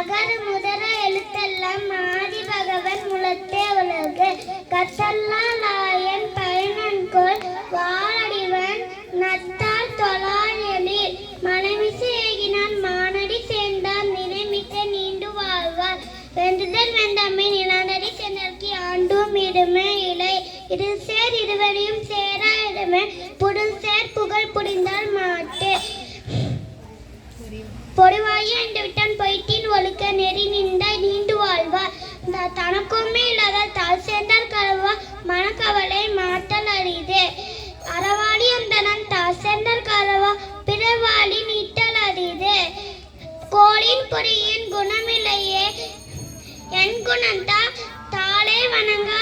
அகர முதல எழுத்தெல்லாம் ஆதி பகவன் முளத்தே உலகு கற்றல்லா லாயன் பயனன்கொள் வாழடிவன் நத்தால் தொழாயலில் மனமிசை ஏகினான் மானடி சேர்ந்தார் நினைமிக்க நீண்டு வாழ்வார் வென்றுதல் வெந்தம்மை நிலாந்தடி சென்றற்கு ஆண்டும் இடுமே இலை இது சேர் இருவரையும் சேரா இடமே புடல் சேர் புகழ் புரிந்தால் மாட்டு பொறிவாயி என்று விட்டான் பொய்த்தின் ஒழுக்க நெறி நின்றாய் நீண்டு வாழ்வார் தனக்குமே இல்லாத தாழ் சேர்ந்தார் கலவா மனக்கவலை மாற்றல் அரிது அறவாளி அந்தனன் தாழ் சேர்ந்தார் கலவா பிறவாளி நீட்டல் அரிது கோளின் பொறியின் குணமில்லையே என் குணந்தா தாளே வணங்கா